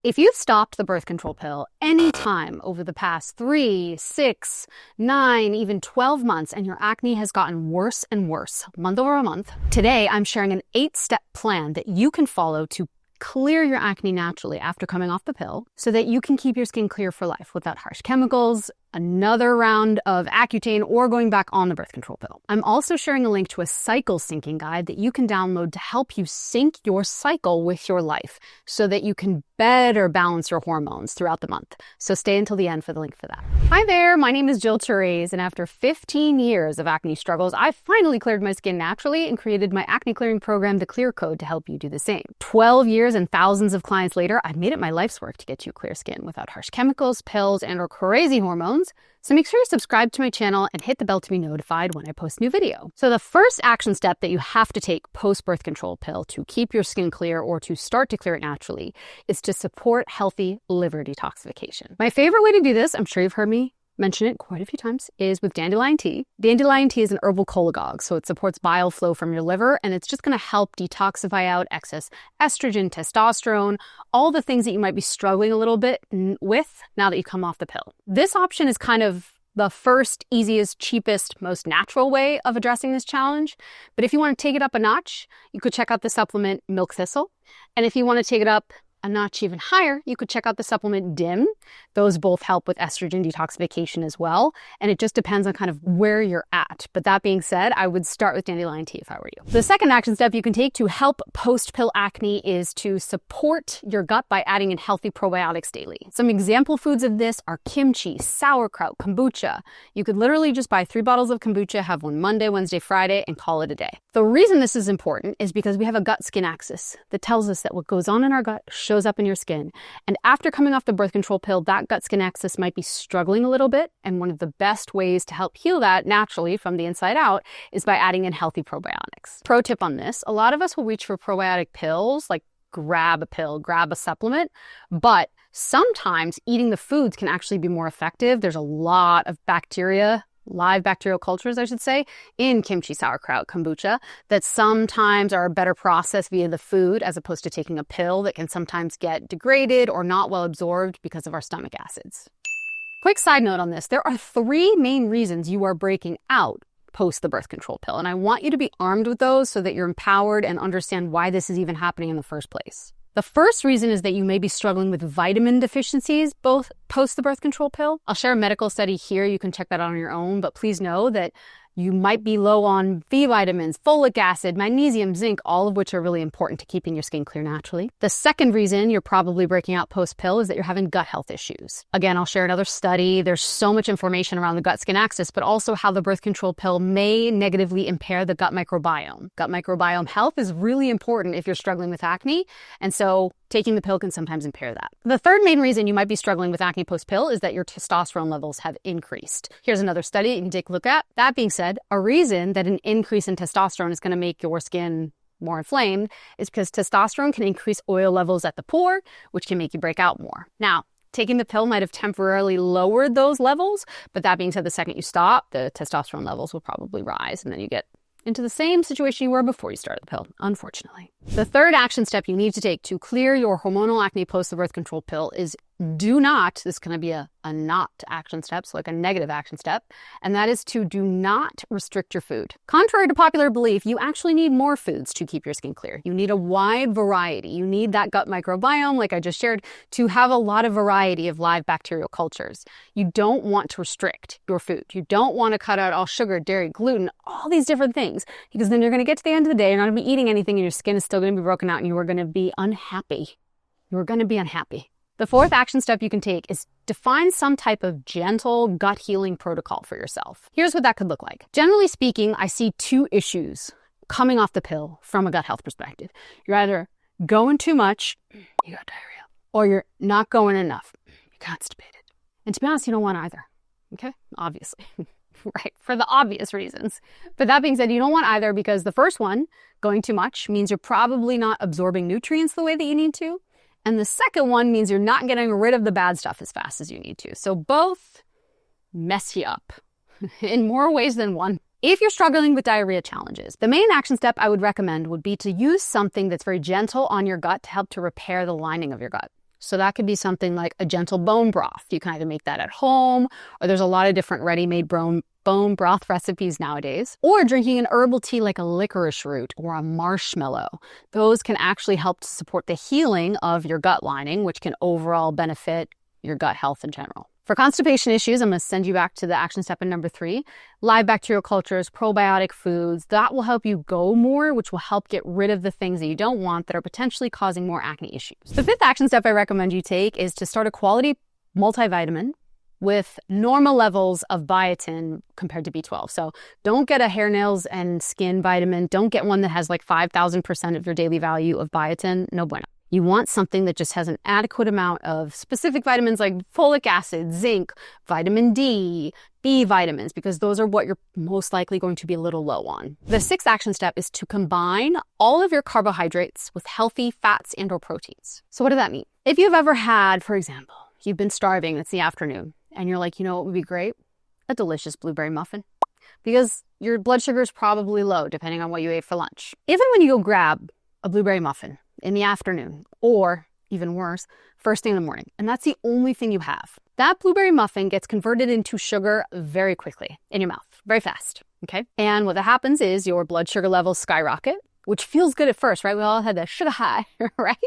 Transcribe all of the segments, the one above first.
If you've stopped the birth control pill any time over the past 3, 6, 9, even 12 months, and your acne has gotten worse and worse month over month, today I'm sharing an 8-step plan that you can follow to clear your acne naturally after coming off the pill so that you can keep your skin clear for life without harsh chemicals, another round of Accutane, or going back on the birth control pill. I'm also sharing a link to a cycle syncing guide that you can download to help you sync your cycle with your life so that you can better balance your hormones throughout the month. So stay until the end for the link for that. Hi there, my name is Therese, and after 15 years of acne struggles, I finally cleared my skin naturally and created my acne clearing program, the Clear Code, to help you do the same. 12 years and thousands of clients later, I've made it my life's work to get you clear skin without harsh chemicals, pills, and/or crazy hormones. So make sure you subscribe to my channel and hit the bell to be notified when I post a new video. So the first action step that you have to take post-birth control pill to keep your skin clear or to start to clear it naturally is to support healthy liver detoxification. My favorite way to do this, I'm sure you've heard me mention it quite a few times, is with dandelion tea. Dandelion tea is an herbal cholagogue, so it supports bile flow from your liver, and it's just going to help detoxify out excess estrogen, testosterone, all the things that you might be struggling a little bit with now that you come off the pill. This option is kind of the first, easiest, cheapest, most natural way of addressing this challenge. But if you want to take it up a notch, you could check out the supplement Milk Thistle. And if you want to take it up a notch even higher, you could check out the supplement DIM. Those both help with estrogen detoxification as well. And it just depends on kind of where you're at. But that being said, I would start with dandelion tea if I were you. The second action step you can take to help post-pill acne is to support your gut by adding in healthy probiotics daily. Some example foods of this are kimchi, sauerkraut, kombucha. You could literally just buy 3 bottles of kombucha, have one Monday, Wednesday, Friday, and call it a day. The reason this is important is because we have a gut-skin axis that tells us that what goes on in our gut shows up in your skin. And after coming off the birth control pill, that gut-skin axis might be struggling a little bit. And one of the best ways to help heal that naturally from the inside out is by adding in healthy probiotics. Pro tip on this, a lot of us will reach for probiotic pills, like grab a pill, grab a supplement, but sometimes eating the foods can actually be more effective. There's a lot of bacteria, live bacterial cultures, I should say, in kimchi, sauerkraut, kombucha, that sometimes are a better process via the food as opposed to taking a pill that can sometimes get degraded or not well absorbed because of our stomach acids. Quick side note on this, there are 3 main reasons you are breaking out post the birth control pill, and I want you to be armed with those so that you're empowered and understand why this is even happening in the first place. The first reason is that you may be struggling with vitamin deficiencies, both post the birth control pill. I'll share a medical study here. You can check that out on your own, but please know that you might be low on B vitamins, folic acid, magnesium, zinc, all of which are really important to keeping your skin clear naturally. The second reason you're probably breaking out post-pill is that you're having gut health issues. Again, I'll share another study. There's so much information around the gut-skin axis, but also how the birth control pill may negatively impair the gut microbiome. Gut microbiome health is really important if you're struggling with acne, and so taking the pill can sometimes impair that. The third main reason you might be struggling with acne post-pill is that your testosterone levels have increased. Here's another study you can take a look at. That being said, a reason that an increase in testosterone is going to make your skin more inflamed is because testosterone can increase oil levels at the pore, which can make you break out more. Now, taking the pill might have temporarily lowered those levels, but that being said, the second you stop, the testosterone levels will probably rise, and then you get into the same situation you were before you started the pill, unfortunately. The third action step you need to take to clear your hormonal acne post the birth control pill is do not, this is going to be a not action step, so like a negative action step, and that is to do not restrict your food. Contrary to popular belief, you actually need more foods to keep your skin clear. You need a wide variety. You need that gut microbiome, like I just shared, to have a lot of variety of live bacterial cultures. You don't want to restrict your food. You don't want to cut out all sugar, dairy, gluten, all these different things, because then you're going to get to the end of the day, you're not going to be eating anything, and your skin is still going to be broken out, and you are going to be unhappy. You're going to be unhappy. The fourth action step you can take is define some type of gentle gut healing protocol for yourself. Here's what that could look like. Generally speaking, I see 2 issues coming off the pill from a gut health perspective. You're either going too much, you got diarrhea, or you're not going enough, you're constipated. And to be honest, you don't want either, okay? Obviously, right? For the obvious reasons. But that being said, you don't want either because the first one, going too much, means you're probably not absorbing nutrients the way that you need to. And the second one means you're not getting rid of the bad stuff as fast as you need to. So both mess you up in more ways than one. If you're struggling with diarrhea challenges, the main action step I would recommend would be to use something that's very gentle on your gut to help to repair the lining of your gut. So that could be something like a gentle bone broth. You can either make that at home, or there's a lot of different ready-made bone broth recipes nowadays, or drinking an herbal tea like a licorice root or a marshmallow. Those can actually help to support the healing of your gut lining, which can overall benefit your gut health in general. For constipation issues, I'm going to send you back to the action step in number 3, live bacterial cultures, probiotic foods. That will help you go more, which will help get rid of the things that you don't want that are potentially causing more acne issues. The 5th action step I recommend you take is to start a quality multivitamin with normal levels of biotin compared to B12. So don't get a hair, nails, and skin vitamin. Don't get one that has like 5,000% of your daily value of biotin. No bueno. You want something that just has an adequate amount of specific vitamins like folic acid, zinc, vitamin D, B vitamins, because those are what you're most likely going to be a little low on. The 6th action step is to combine all of your carbohydrates with healthy fats and or proteins. So what does that mean? If you've ever had, for example, you've been starving, it's the afternoon, and you're like, you know what would be great? A delicious blueberry muffin. Because your blood sugar is probably low, depending on what you ate for lunch. Even when you go grab a blueberry muffin in the afternoon, or even worse, first thing in the morning, and that's the only thing you have, that blueberry muffin gets converted into sugar very quickly in your mouth, very fast, okay? And what that happens is your blood sugar levels skyrocket, which feels good at first, right? We all had that sugar high, right?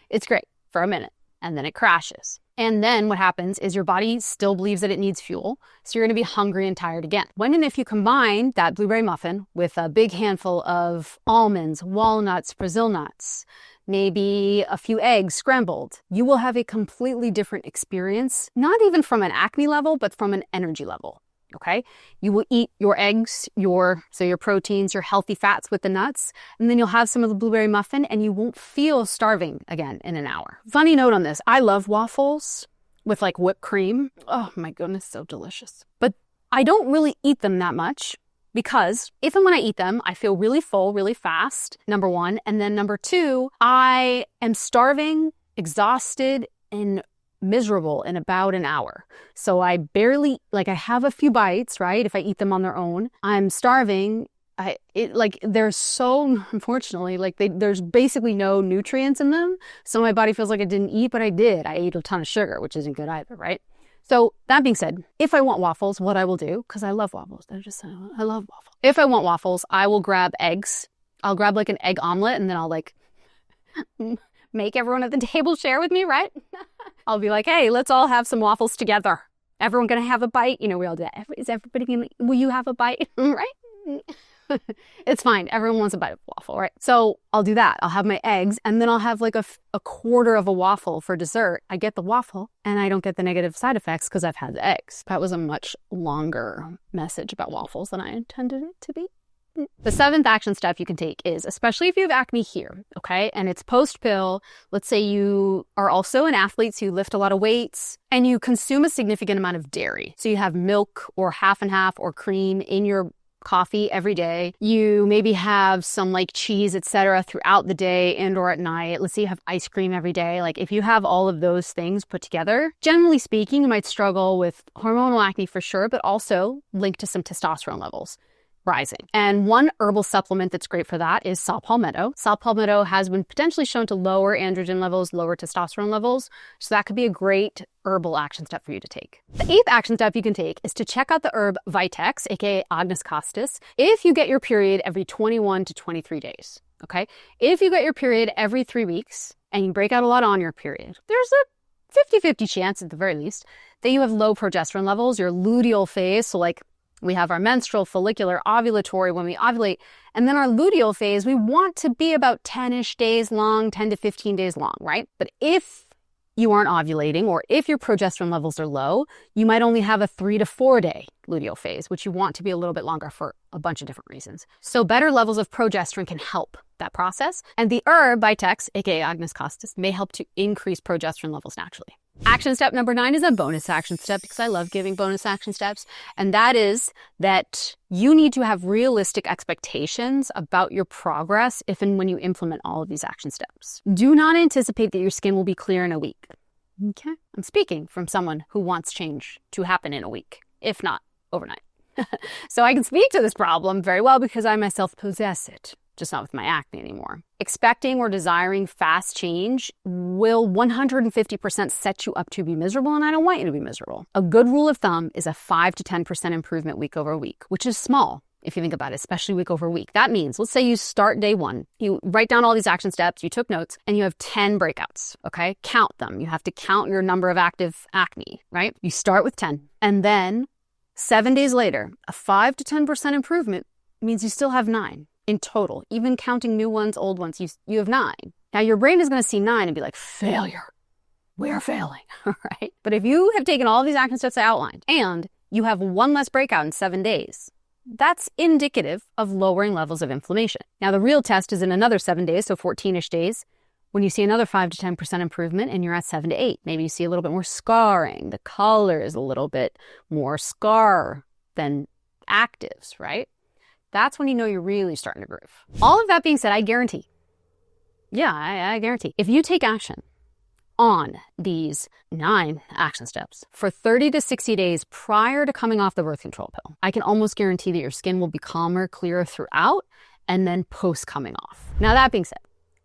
It's great for a minute, and then it crashes. And then what happens is your body still believes that it needs fuel, so you're going to be hungry and tired again. When and if you combine that blueberry muffin with a big handful of almonds, walnuts, Brazil nuts, maybe a few eggs scrambled, you will have a completely different experience, not even from an acne level, but from an energy level. Okay, you will eat your eggs, your proteins, your healthy fats with the nuts, and then you'll have some of the blueberry muffin and you won't feel starving again in an hour. Funny note on this, I love waffles with like whipped cream. Oh my goodness, so delicious. But I don't really eat them that much because if and when I eat them, I feel really full, really fast, number 1. And then number 2, I am starving, exhausted, and miserable in about an hour. So I barely, I have a few bites, right? If I eat them on their own, I'm starving. There's so, unfortunately, there's basically no nutrients in them. So my body feels like I didn't eat, but I did. I ate a ton of sugar, which isn't good either, right? So that being said, if I want waffles, what I will do, because I love waffles. I love waffles. If I want waffles, I will grab eggs. I'll grab like an egg omelet and then I'll make everyone at the table share with me, right? I'll be like, hey, let's all have some waffles together. Everyone gonna have a bite? You know, we all do that. Is everybody gonna, will you have a bite? Right? It's fine. Everyone wants a bite of waffle, right? So I'll do that. I'll have my eggs and then I'll have like a quarter of a waffle for dessert. I get the waffle and I don't get the negative side effects because I've had the eggs. That was a much longer message about waffles than I intended it to be. The 7th action step you can take is, especially if you have acne here, okay, and it's post-pill, let's say you are also an athlete, so you lift a lot of weights, and you consume a significant amount of dairy. So you have milk or half and half or cream in your coffee every day. You maybe have some like cheese, etc. throughout the day and or at night. Let's say you have ice cream every day. Like if you have all of those things put together, generally speaking, you might struggle with hormonal acne for sure, but also linked to some testosterone levels rising. And one herbal supplement that's great for that is saw palmetto. Saw palmetto has been potentially shown to lower androgen levels, lower testosterone levels. So that could be a great herbal action step for you to take. The 8th action step you can take is to check out the herb Vitex, aka Agnus castus, if you get your period every 21 to 23 days. Okay? If you get your period every 3 weeks and you break out a lot on your period, there's a 50-50 chance at the very least that you have low progesterone levels, your luteal phase, so like we have our menstrual, follicular, ovulatory when we ovulate. And then our luteal phase, we want to be about 10-ish days long, 10 to 15 days long, right? But if you aren't ovulating or if your progesterone levels are low, you might only have a 3 to 4 day luteal phase, which you want to be a little bit longer for a bunch of different reasons. So better levels of progesterone can help that process. And the herb Vitex, aka Agnus castus, may help to increase progesterone levels naturally. Action step number 9 is a bonus action step because I love giving bonus action steps. And that is that you need to have realistic expectations about your progress if and when you implement all of these action steps. Do not anticipate that your skin will be clear in a week. Okay? I'm speaking from someone who wants change to happen in a week, if not overnight. So I can speak to this problem very well because I myself possess it. just not with my acne anymore. Expecting or desiring fast change will 150% set you up to be miserable, and I don't want you to be miserable. A good rule of thumb is a 5 to 10% improvement week over week, which is small if you think about it, especially week over week. That means, let's say you start day 1, you write down all these action steps, you took notes, and you have 10 breakouts, okay? Count them. You have to count your number of active acne, right? You start with 10, and then 7 days later, a 5 to 10% improvement means you still have 9 in total. Even counting new ones, old ones, you have 9. Now your brain is going to see 9 and be like, failure. We're failing, right? But if you have taken all of these action steps I outlined and you have 1 less breakout in 7 days, that's indicative of lowering levels of inflammation. Now the real test is in another 7 days, so 14-ish days, when you see another 5 to 10% improvement and you're at 7 to 8. Maybe you see a little bit more scarring. The color is a little bit more scar than actives, right? That's when you know you're really starting to groove. All of that being said, I guarantee, I guarantee, if you take action on these 9 action steps for 30 to 60 days prior to coming off the birth control pill, I can almost guarantee that your skin will be calmer, clearer throughout, and then post coming off. Now that being said,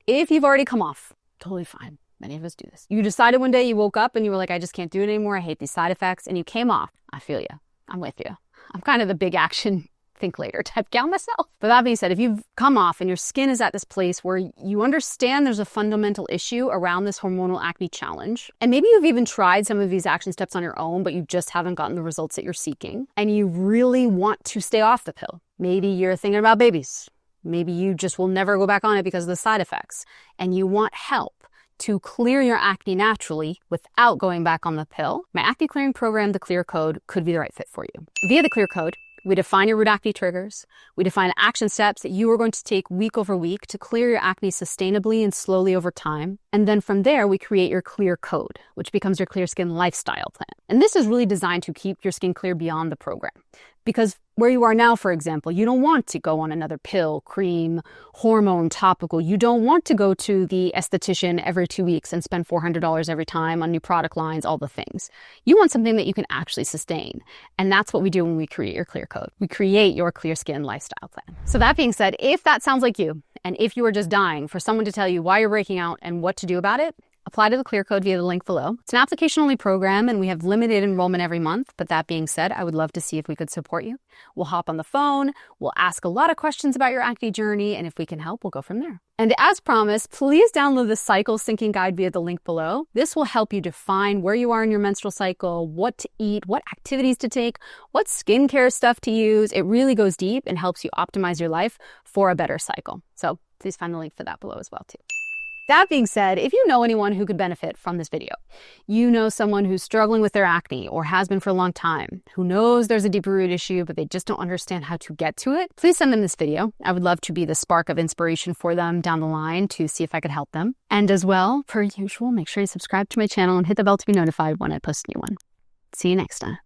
if you've already come off, totally fine. Many of us do this. You decided one day, you woke up and you were like, I just can't do it anymore. I hate these side effects. And you came off. I feel you. I'm with you. I'm kind of the big action think later type gal myself. But that being said, if you've come off and your skin is at this place where you understand there's a fundamental issue around this hormonal acne challenge, and maybe you've even tried some of these action steps on your own, but you just haven't gotten the results that you're seeking, and you really want to stay off the pill. Maybe you're thinking about babies. Maybe you just will never go back on it because of the side effects, and you want help to clear your acne naturally without going back on the pill. My acne clearing program, the Clear Code, could be the right fit for you. Via the Clear Code, we define your root acne triggers. We define action steps that you are going to take week over week to clear your acne sustainably and slowly over time. And then from there, we create your Clear Code, which becomes your Clear Skin lifestyle plan. And this is really designed to keep your skin clear beyond the program. Because where you are now, for example, you don't want to go on another pill, cream, hormone, topical. You don't want to go to the esthetician every 2 weeks and spend $400 every time on new product lines, all the things. You want something that you can actually sustain. And that's what we do when we create your Clear Code. We create your Clear Skin lifestyle plan. So that being said, if that sounds like you, and if you are just dying for someone to tell you why you're breaking out and what to do about it, apply to the Clear Code via the link below. It's an application-only program, and we have limited enrollment every month. But that being said, I would love to see if we could support you. We'll hop on the phone. We'll ask a lot of questions about your acne journey, and if we can help, we'll go from there. And as promised, please download the cycle syncing guide via the link below. This will help you define where you are in your menstrual cycle, what to eat, what activities to take, what skincare stuff to use. It really goes deep and helps you optimize your life for a better cycle. So please find the link for that below as well too. That being said, if you know anyone who could benefit from this video, you know someone who's struggling with their acne or has been for a long time, who knows there's a deeper root issue, but they just don't understand how to get to it, please send them this video. I would love to be the spark of inspiration for them down the line to see if I could help them. And as well, per usual, make sure you subscribe to my channel and hit the bell to be notified when I post a new one. See you next time.